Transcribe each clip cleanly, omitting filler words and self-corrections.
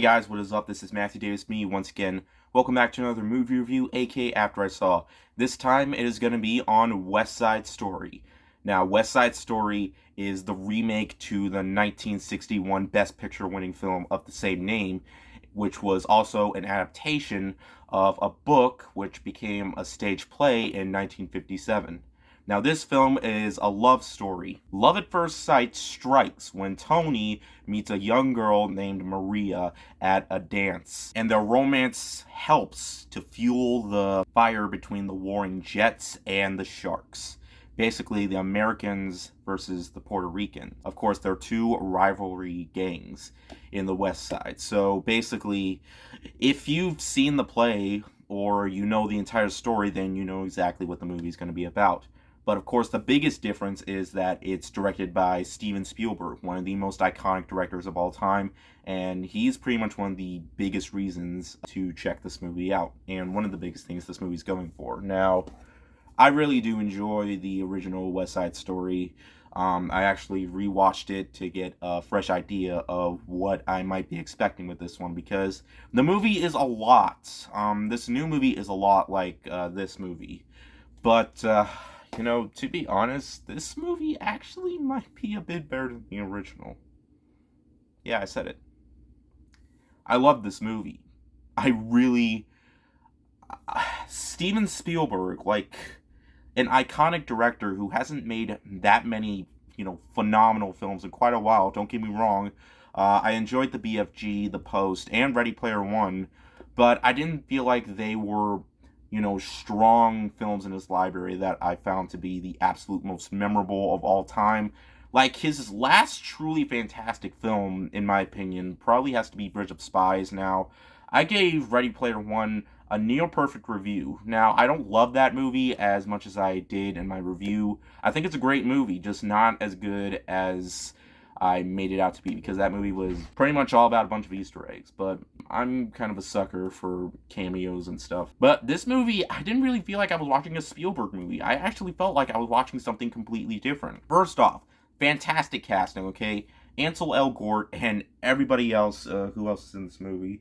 Hey guys, what is up? This is Matthew Davis, me once again. Welcome back to another movie review, aka After I Saw. This time it is going to be on West Side Story. Now, West Side Story is the remake to the 1961 Best Picture winning film of the same name, which was also an adaptation of a book which became a stage play in 1957. Now, this film is a love story. Love at first sight strikes when Tony meets a young girl named Maria at a dance, and their romance helps to fuel the fire between the warring Jets and the Sharks. Basically, the Americans versus the Puerto Ricans. Of course, there are two rivalry gangs in the West Side. So basically, if you've seen the play or you know the entire story, then you know exactly what the movie's going to be about. But of course, the biggest difference is that it's directed by Steven Spielberg, one of the most iconic directors of all time, and he's pretty much one of the biggest reasons to check this movie out, and one of the biggest things this movie's going for. Now, I really do enjoy the original West Side Story. I actually rewatched it to get a fresh idea of what I might be expecting with this one, because the movie is a lot. This new movie is a lot like this movie. But, to be honest, this movie actually might be a bit better than the original. Yeah, I said it. I love this movie. I really... Steven Spielberg, like, an iconic director who hasn't made that many, phenomenal films in quite a while, don't get me wrong. I enjoyed the BFG, The Post, and Ready Player One, but I didn't feel like they were strong films in his library that I found to be the absolute most memorable of all time. Like, his last truly fantastic film, in my opinion, probably has to be Bridge of Spies. Now, I gave Ready Player One a near-perfect review. Now, I don't love that movie as much as I did in my review. I think it's a great movie, just not as good as I made it out to be, because that movie was pretty much all about a bunch of Easter eggs, but I'm kind of a sucker for cameos and stuff. But this movie, I didn't really feel like I was watching a Spielberg movie. I actually felt like I was watching something completely different. First off, fantastic casting, okay? Ansel Elgort and everybody else, who else is in this movie?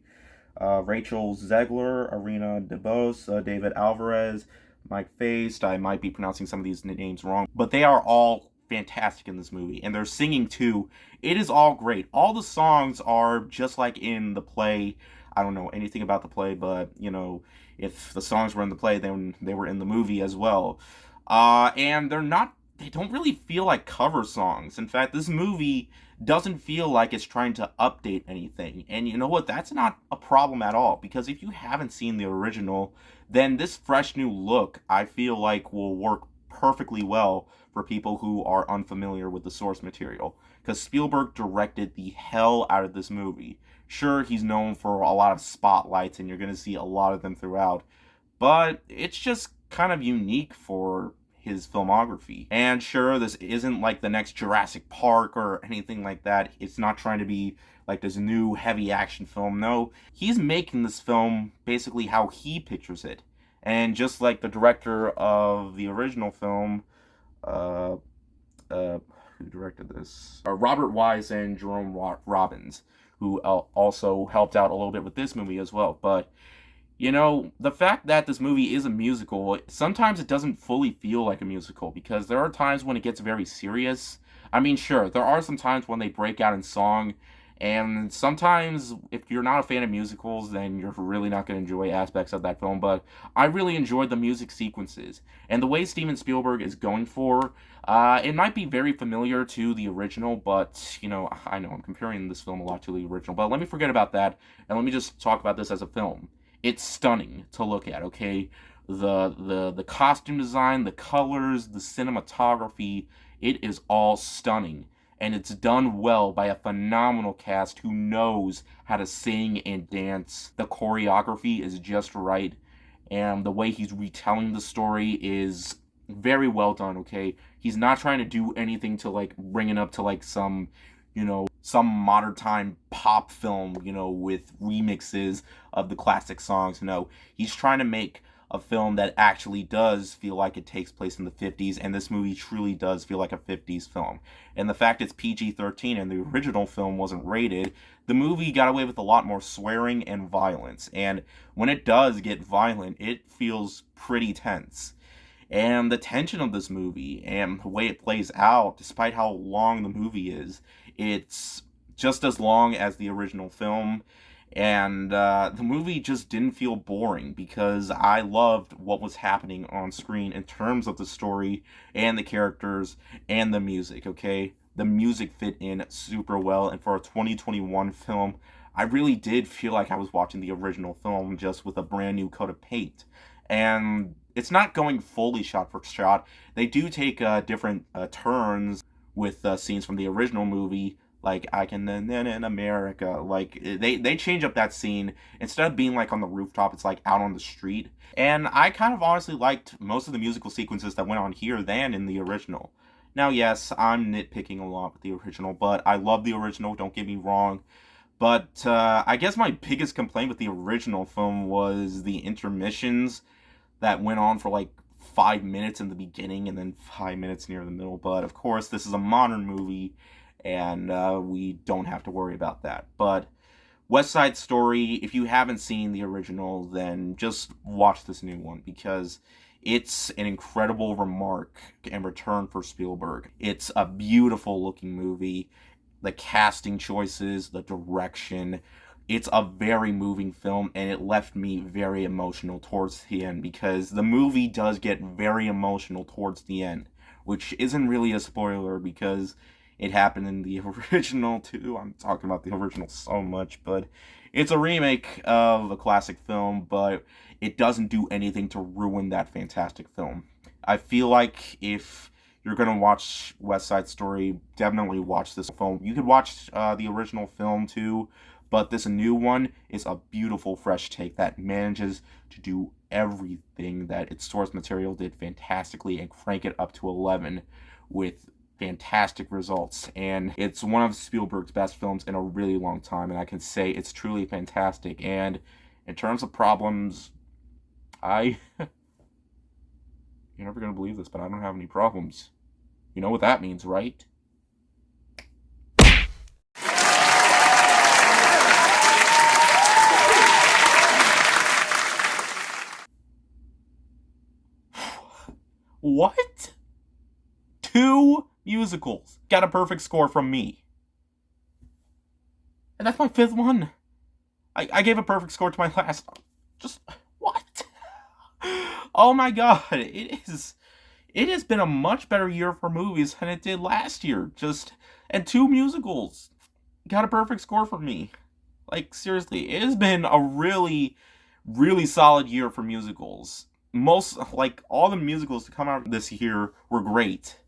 Rachel Zegler, Arena DeBose, David Alvarez, Mike Faist. I might be pronouncing some of these names wrong, but they are all fantastic in this movie, and they're singing too. It is all great. All the songs are just like in the play. I don't know anything about the play, but if the songs were in the play, then they were in the movie as well. And they don't really feel like cover songs. In fact, this movie doesn't feel like it's trying to update anything. And you know what? That's not a problem at all, because if you haven't seen the original, then this fresh new look, I feel like, will work perfectly well for people who are unfamiliar with the source material, because Spielberg directed the hell out of this movie. Sure, he's known for a lot of spotlights, and you're going to see a lot of them throughout, but it's just kind of unique for his filmography. And sure, this isn't like the next Jurassic Park or anything like that. It's not trying to be like this new heavy action film. No, he's making this film basically how he pictures it. And just like the director of the original film, who directed this? Robert Wise and Jerome Robbins, who also helped out a little bit with this movie as well. But, the fact that this movie is a musical, sometimes it doesn't fully feel like a musical, because there are times when it gets very serious. I mean, sure, there are some times when they break out in song, and sometimes, if you're not a fan of musicals, then you're really not going to enjoy aspects of that film. But I really enjoyed the music sequences. And the way Steven Spielberg is going for, it might be very familiar to the original, but, I know I'm comparing this film a lot to the original. But let me forget about that, and let me just talk about this as a film. It's stunning to look at, okay? The costume design, the colors, the cinematography, it is all stunning. And it's done well by a phenomenal cast who knows how to sing and dance. The choreography is just right, and the way he's retelling the story is very well done, okay? He's not trying to do anything to, like, bring it up to, like, some modern time pop film, with remixes of the classic songs. No, he's trying to make a film that actually does feel like it takes place in the 50s, and this movie truly does feel like a 50s film. And the fact it's PG-13 and the original film wasn't rated, the movie got away with a lot more swearing and violence. And when it does get violent, it feels pretty tense. And the tension of this movie and the way it plays out, despite how long the movie is, it's just as long as the original film. And the movie just didn't feel boring because I loved what was happening on screen in terms of the story and the characters and the music, okay? The music fit in super well, and for a 2021 film, I really did feel like I was watching the original film just with a brand new coat of paint. And it's not going fully shot for shot. They do take different turns with scenes from the original movie, like I can then in America. Like they change up that scene. Instead of being like on the rooftop, it's like out on the street. And I kind of honestly liked most of the musical sequences that went on here than in the original. Now, yes, I'm nitpicking a lot with the original, but I love the original, don't get me wrong. But I guess my biggest complaint with the original film was the intermissions that went on for like 5 minutes in the beginning and then 5 minutes near the middle. But of course, this is a modern movie, and we don't have to worry about that. But West Side Story, if you haven't seen the original, then just watch this new one because it's an incredible remark and return for Spielberg. It's a beautiful looking movie. The casting choices, the direction, it's a very moving film, and it left me very emotional towards the end because the movie does get very emotional towards the end, which isn't really a spoiler because it happened in the original too. I'm talking about the original so much, but it's a remake of a classic film, but it doesn't do anything to ruin that fantastic film. I feel like if you're gonna watch West Side Story, definitely watch this film. You could watch the original film too, but this new one is a beautiful, fresh take that manages to do everything that its source material did fantastically and crank it up to 11 with fantastic results. And it's one of Spielberg's best films in a really long time, and I can say it's truly fantastic. And in terms of problems, you're never gonna believe this, but I don't have any problems. You know what that means, right? What? 2 musicals got a perfect score from me. And that's my 5th one. I gave a perfect score to my last. Just what? Oh my god, it has been a much better year for movies than it did last year. And 2 musicals got a perfect score from me. Like seriously, it has been a really really solid year for musicals. All the musicals to come out this year were great.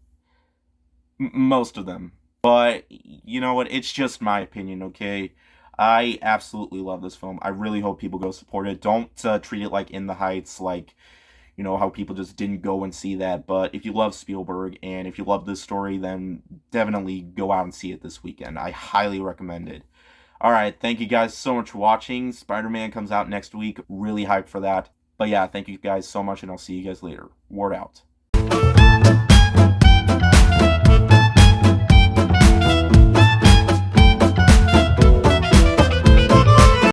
Most of them. But you know what? It's just my opinion, okay? I absolutely love this film. I really hope people go support it. Don't treat it like In the Heights, like, you know, how people just didn't go and see that. But if you love Spielberg and if you love this story, then definitely go out and see it this weekend. I highly recommend it. Alright, thank you guys so much for watching. Spider-Man comes out next week. Really hyped for that. But yeah, thank you guys so much, and I'll see you guys later. Word out.